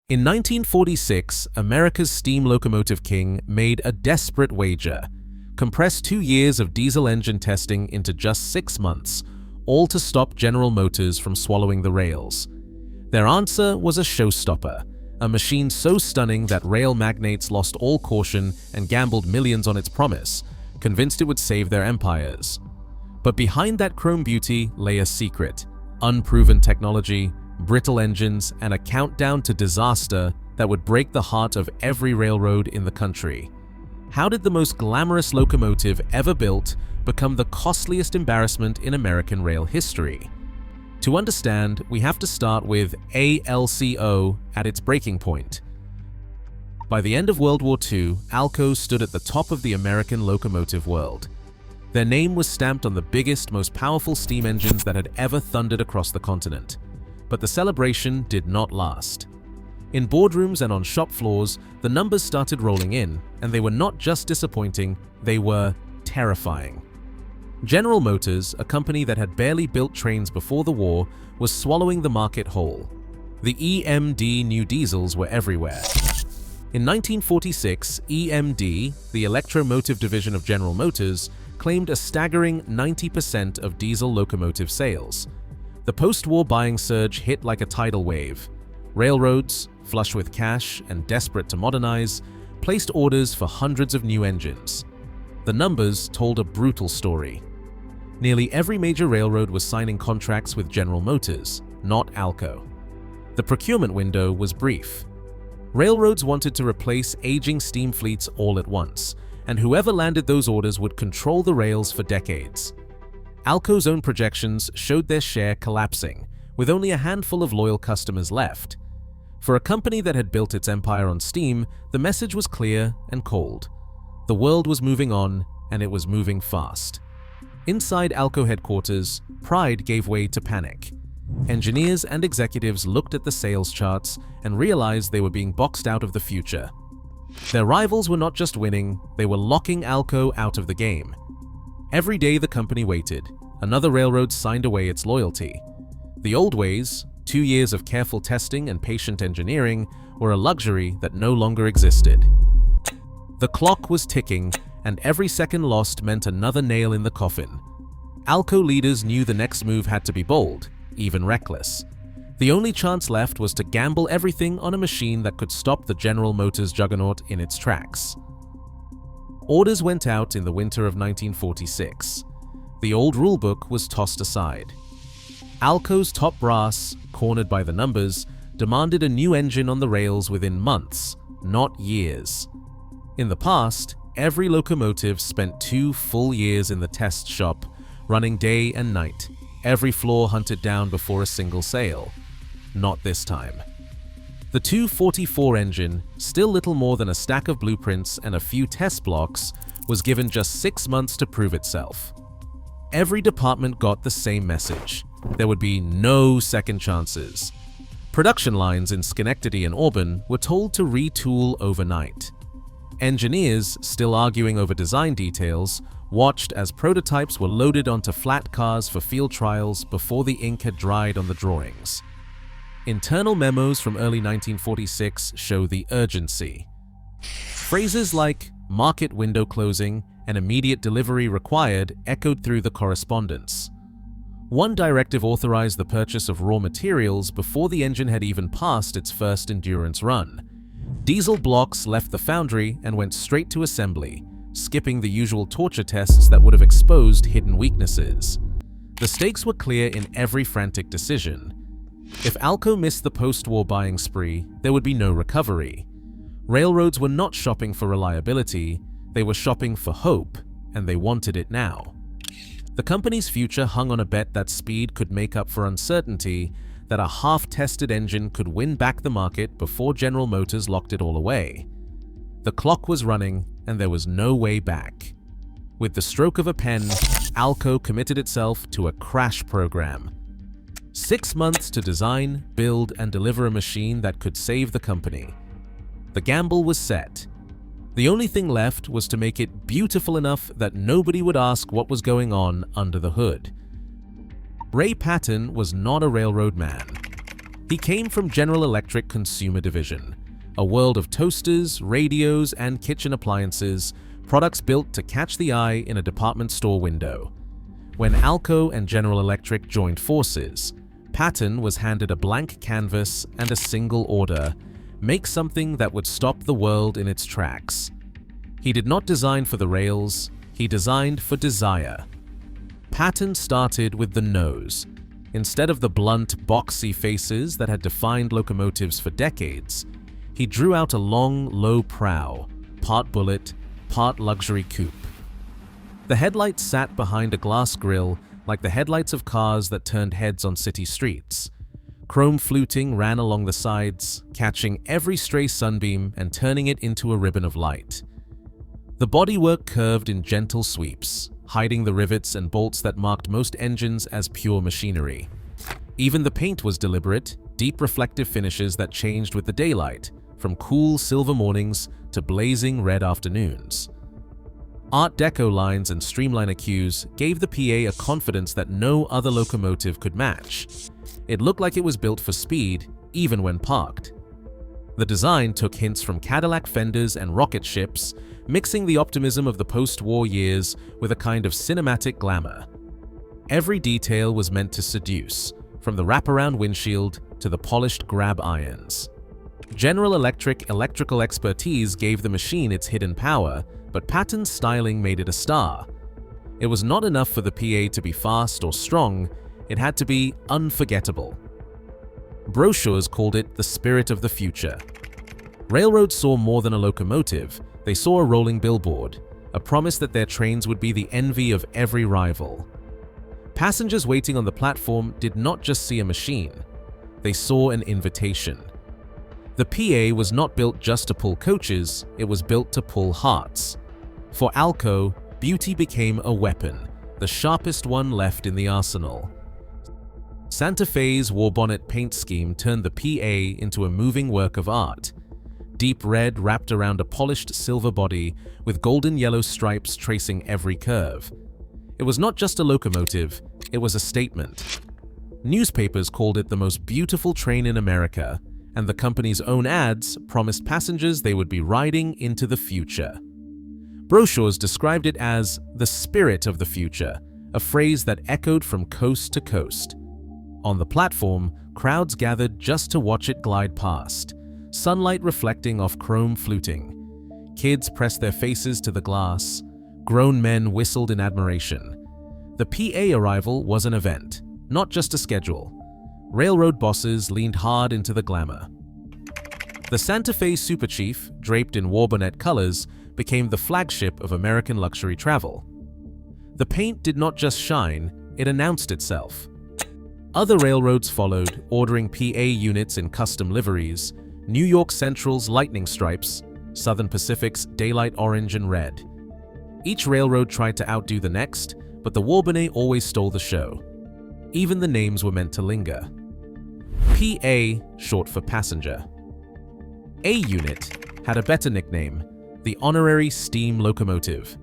In 1946, America's steam locomotive king made a desperate wager. Compress 2 years of diesel engine testing into just 6 months, all to stop General Motors from swallowing the rails. Their answer was a showstopper, a machine so stunning that rail magnates lost all caution and gambled millions on its promise, convinced it would save their empires. But behind that chrome beauty lay a secret: unproven technology, brittle engines, and a countdown to disaster that would break the heart of every railroad in the country. How did the most glamorous locomotive ever built become the costliest embarrassment in American rail history? To understand, we have to start with ALCO at its breaking point. By the end of World War II, ALCO stood at the top of the American locomotive world. Their name was stamped on the biggest, most powerful steam engines that had ever thundered across the continent. But the celebration did not last. In boardrooms and on shop floors, the numbers started rolling in, and they were not just disappointing, they were terrifying. General Motors, a company that had barely built trains before the war, was swallowing the market whole. The EMD new diesels were everywhere. In 1946, EMD, the electromotive division of General Motors, claimed a staggering 90% of diesel locomotive sales. The post-war buying surge hit like a tidal wave. Railroads, flush with cash and desperate to modernize, placed orders for hundreds of new engines. The numbers told a brutal story. Nearly every major railroad was signing contracts with General Motors, not ALCO. The procurement window was brief. Railroads wanted to replace aging steam fleets all at once, and whoever landed those orders would control the rails for decades. ALCO's own projections showed their share collapsing, with only a handful of loyal customers left. For a company that had built its empire on steam, the message was clear and cold. The world was moving on, and it was moving fast. Inside ALCO headquarters, pride gave way to panic. Engineers and executives looked at the sales charts and realized they were being boxed out of the future. Their rivals were not just winning, they were locking ALCO out of the game. Every day the company waited, another railroad signed away its loyalty. The old ways, 2 years of careful testing and patient engineering, were a luxury that no longer existed. The clock was ticking, and every second lost meant another nail in the coffin. ALCO leaders knew the next move had to be bold, even reckless. The only chance left was to gamble everything on a machine that could stop the General Motors juggernaut in its tracks. Orders went out in the winter of 1946. The old rulebook was tossed aside. ALCO's top brass, cornered by the numbers, demanded a new engine on the rails within months, not years. In the past, every locomotive spent 2 full years in the test shop, running day and night, every floor hunted down before a single sale. Not this time. The 244 engine, still little more than a stack of blueprints and a few test blocks, was given just 6 months to prove itself. Every department got the same message. There would be no second chances. Production lines in Schenectady and Auburn were told to retool overnight. Engineers, still arguing over design details, watched as prototypes were loaded onto flat cars for field trials before the ink had dried on the drawings. Internal memos from early 1946 show the urgency. Phrases like market window closing and immediate delivery required echoed through the correspondence. One directive authorized the purchase of raw materials before the engine had even passed its first endurance run. Diesel blocks left the foundry and went straight to assembly, skipping the usual torture tests that would have exposed hidden weaknesses. The stakes were clear in every frantic decision. If ALCO missed the post-war buying spree, there would be no recovery. Railroads were not shopping for reliability, they were shopping for hope, and they wanted it now. The company's future hung on a bet that speed could make up for uncertainty, that a half-tested engine could win back the market before General Motors locked it all away. The clock was running, and there was no way back. With the stroke of a pen, ALCO committed itself to a crash program. 6 months to design, build, and deliver a machine that could save the company. The gamble was set. The only thing left was to make it beautiful enough that nobody would ask what was going on under the hood. Ray Patton was not a railroad man. He came from General Electric Consumer Division, a world of toasters, radios, and kitchen appliances, products built to catch the eye in a department store window. When ALCO and General Electric joined forces, Patton was handed a blank canvas and a single order: make something that would stop the world in its tracks. He did not design for the rails, he designed for desire. Patton started with the nose. Instead of the blunt, boxy faces that had defined locomotives for decades, he drew out a long, low prow, part bullet, part luxury coupe. The headlights sat behind a glass grille like the headlights of cars that turned heads on city streets. Chrome fluting ran along the sides, catching every stray sunbeam and turning it into a ribbon of light. The bodywork curved in gentle sweeps, hiding the rivets and bolts that marked most engines as pure machinery. Even the paint was deliberate, deep reflective finishes that changed with the daylight, from cool silver mornings to blazing red afternoons. Art Deco lines and streamliner cues gave the PA a confidence that no other locomotive could match. It looked like it was built for speed, even when parked. The design took hints from Cadillac fenders and rocket ships, mixing the optimism of the post-war years with a kind of cinematic glamour. Every detail was meant to seduce, from the wraparound windshield to the polished grab irons. General Electric electrical expertise gave the machine its hidden power, but Patton's styling made it a star. It was not enough for the PA to be fast or strong, it had to be unforgettable. Brochures called it the spirit of the future. Railroads saw more than a locomotive, they saw a rolling billboard, a promise that their trains would be the envy of every rival. Passengers waiting on the platform did not just see a machine, they saw an invitation. The PA was not built just to pull coaches, it was built to pull hearts. For ALCO, beauty became a weapon, the sharpest one left in the arsenal. Santa Fe's Warbonnet paint scheme turned the PA into a moving work of art. Deep red wrapped around a polished silver body with golden yellow stripes tracing every curve. It was not just a locomotive, it was a statement. Newspapers called it the most beautiful train in America, and the company's own ads promised passengers they would be riding into the future. Brochures described it as the spirit of the future, a phrase that echoed from coast to coast. On the platform, crowds gathered just to watch it glide past, sunlight reflecting off chrome fluting. Kids pressed their faces to the glass. Grown men whistled in admiration. The PA arrival was an event, not just a schedule. Railroad bosses leaned hard into the glamour. The Santa Fe Super Chief, draped in Warbonnet colors, became the flagship of American luxury travel. The paint did not just shine, it announced itself. Other railroads followed, ordering PA units in custom liveries, New York Central's lightning stripes, Southern Pacific's daylight orange and red. Each railroad tried to outdo the next, but the Warbonnet always stole the show. Even the names were meant to linger. PA, short for passenger. A unit had a better nickname, the Honorary Steam Locomotive.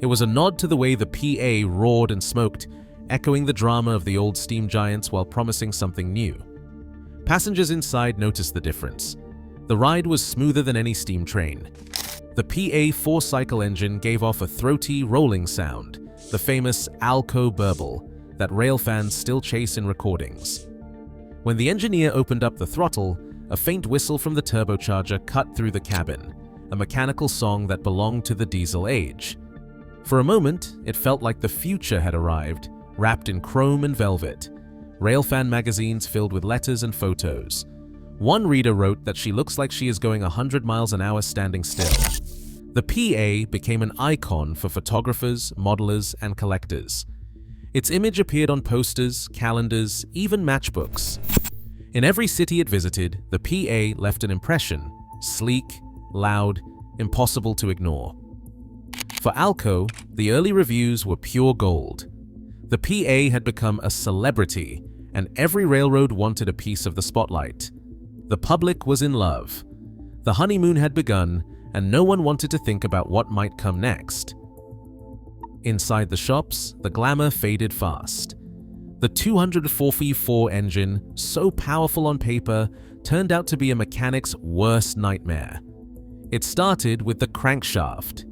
It was a nod to the way the PA roared and smoked, echoing the drama of the old steam giants while promising something new. Passengers inside noticed the difference. The ride was smoother than any steam train. The PA four-cycle engine gave off a throaty, rolling sound, the famous ALCO burble that rail fans still chase in recordings. When the engineer opened up the throttle, a faint whistle from the turbocharger cut through the cabin, a mechanical song that belonged to the diesel age. For a moment, it felt like the future had arrived, wrapped in chrome and velvet. Railfan magazines filled with letters and photos. One reader wrote that she looks like she is going 100 miles an hour standing still. The PA became an icon for photographers, modelers, and collectors. Its image appeared on posters, calendars, even matchbooks. In every city it visited, the PA left an impression: sleek, loud, impossible to ignore. For ALCO, the early reviews were pure gold. The PA had become a celebrity, and every railroad wanted a piece of the spotlight. The public was in love. The honeymoon had begun, and no one wanted to think about what might come next. Inside the shops, the glamour faded fast. The 244 engine, so powerful on paper, turned out to be a mechanic's worst nightmare. It started with the crankshaft.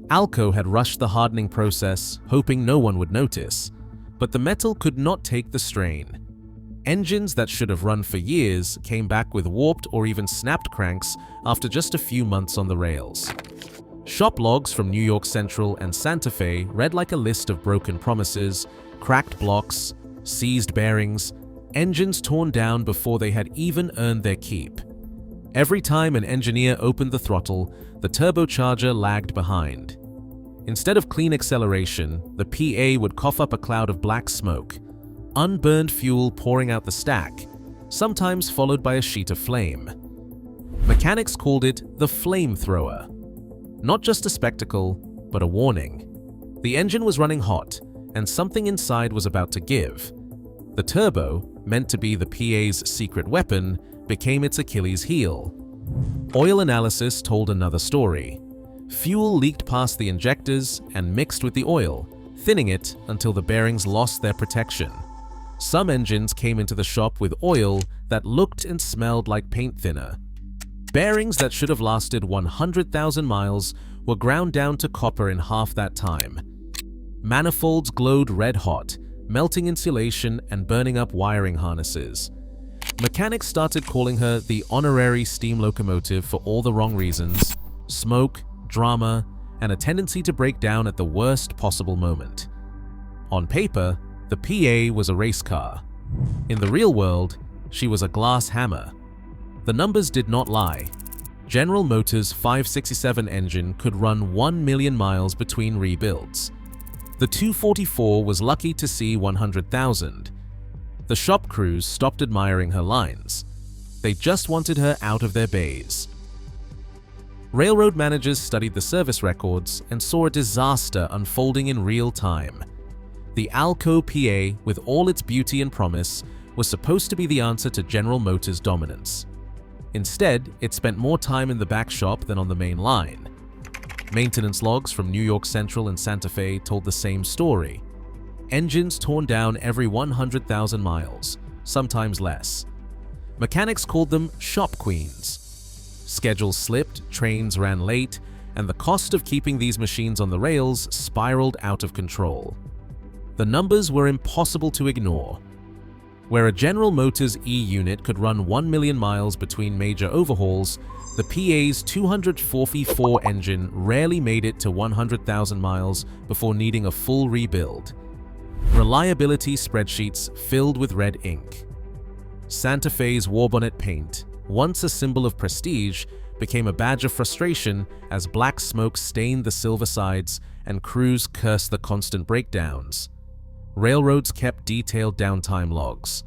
ALCO had rushed the hardening process, hoping no one would notice, but the metal could not take the strain. Engines that should have run for years came back with warped or even snapped cranks after just a few months on the rails. Shop logs from New York Central and Santa Fe read like a list of broken promises, cracked blocks, seized bearings, engines torn down before they had even earned their keep. Every time an engineer opened the throttle, the turbocharger lagged behind. Instead of clean acceleration, the PA would cough up a cloud of black smoke, unburned fuel pouring out the stack, sometimes followed by a sheet of flame. Mechanics called it the flamethrower. Not just a spectacle, but a warning. The engine was running hot, and something inside was about to give. The turbo, meant to be the PA's secret weapon, became its Achilles heel. Oil analysis told another story. Fuel leaked past the injectors and mixed with the oil, thinning it until the bearings lost their protection. Some engines came into the shop with oil that looked and smelled like paint thinner. Bearings that should have lasted 100,000 miles were ground down to copper in half that time. Manifolds glowed red hot, melting insulation and burning up wiring harnesses. Mechanics started calling her the Honorary Steam Locomotive for all the wrong reasons: smoke, drama, and a tendency to break down at the worst possible moment. On paper, the PA was a race car. In the real world, she was a glass hammer. The numbers did not lie. General Motors' 567 engine could run 1 million miles between rebuilds. The 244 was lucky to see 100,000. The shop crews stopped admiring her lines. They just wanted her out of their bays. Railroad managers studied the service records and saw a disaster unfolding in real time. The ALCO PA, with all its beauty and promise, was supposed to be the answer to General Motors' dominance. Instead, it spent more time in the back shop than on the main line. Maintenance logs from New York Central and Santa Fe told the same story. Engines torn down every 100,000 miles, sometimes less. Mechanics called them shop queens. Schedules slipped, trains ran late, and the cost of keeping these machines on the rails spiraled out of control. The numbers were impossible to ignore. Where a General Motors E unit could run 1 million miles between major overhauls, the PA's 244 engine rarely made it to 100,000 miles before needing a full rebuild. Reliability spreadsheets filled with red ink. Santa Fe's Warbonnet paint, once a symbol of prestige, became a badge of frustration as black smoke stained the silver sides and crews cursed the constant breakdowns. Railroads kept detailed downtime logs.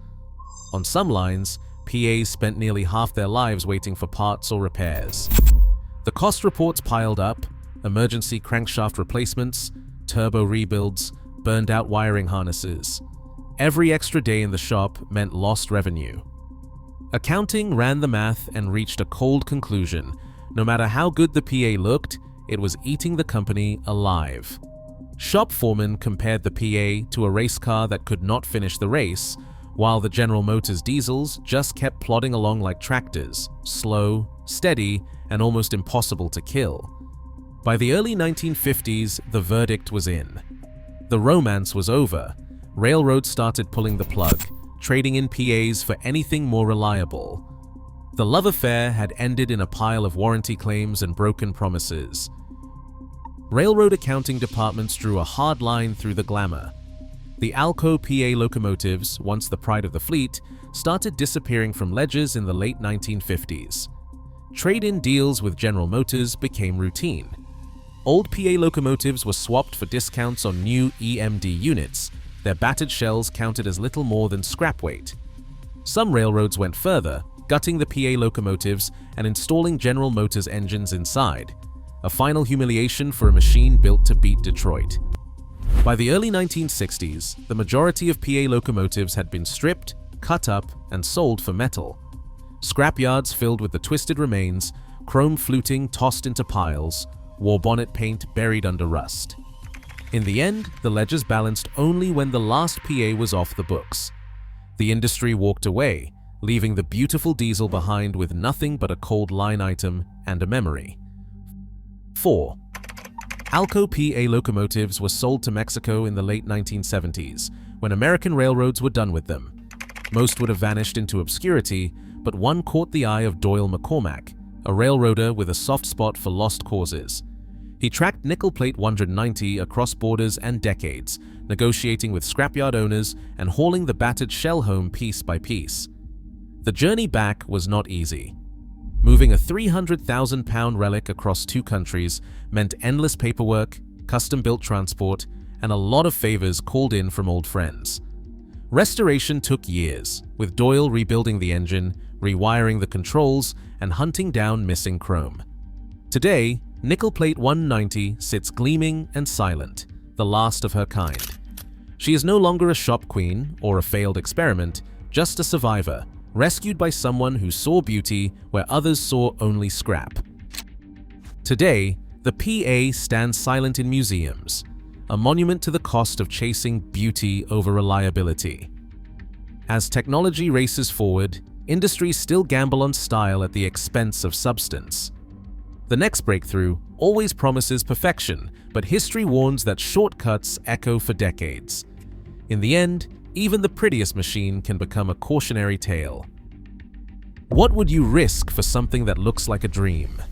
On some lines, PAs spent nearly half their lives waiting for parts or repairs. The cost reports piled up: emergency crankshaft replacements, turbo rebuilds, burned out wiring harnesses. Every extra day in the shop meant lost revenue. Accounting ran the math and reached a cold conclusion: no matter how good the PA looked, it was eating the company alive. Shop foremen compared the PA to a race car that could not finish the race, while the General Motors diesels just kept plodding along like tractors, slow, steady, and almost impossible to kill. By the early 1950s, the verdict was in. The romance was over. Railroads started pulling the plug, trading in PAs for anything more reliable. The love affair had ended in a pile of warranty claims and broken promises. Railroad accounting departments drew a hard line through the glamour. The ALCO PA locomotives, once the pride of the fleet, started disappearing from ledgers in the late 1950s. Trade-in deals with General Motors became routine. Old PA locomotives were swapped for discounts on new EMD units, their battered shells counted as little more than scrap weight. Some railroads went further, gutting the PA locomotives and installing General Motors engines inside, a final humiliation for a machine built to beat Detroit. By the early 1960s, the majority of PA locomotives had been stripped, cut up, and sold for metal. Scrapyards filled with the twisted remains, chrome fluting tossed into piles, Warbonnet paint buried under rust. In the end, the ledgers balanced only when the last PA was off the books. The industry walked away, leaving the beautiful diesel behind with nothing but a cold line item and a memory. 4. ALCO PA locomotives were sold to Mexico in the late 1970s, when American railroads were done with them. Most would have vanished into obscurity, but one caught the eye of Doyle McCormack, a railroader with a soft spot for lost causes. He tracked nickel plate 190 across borders and decades, negotiating with scrapyard owners and hauling the battered shell home piece by piece. The journey back was not easy. Moving a 300,000-pound relic across 2 countries meant endless paperwork, custom-built transport, and a lot of favors called in from old friends. Restoration took years, with Doyle rebuilding the engine, rewiring the controls, and hunting down missing chrome. Today, nickel plate 190 sits gleaming and silent, the last of her kind. She is no longer a shop queen or a failed experiment, just a survivor, rescued by someone who saw beauty where others saw only scrap. Today, the PA stands silent in museums, a monument to the cost of chasing beauty over reliability. As technology races forward, industries still gamble on style at the expense of substance. The next breakthrough always promises perfection, but history warns that shortcuts echo for decades. In the end, even the prettiest machine can become a cautionary tale. What would you risk for something that looks like a dream?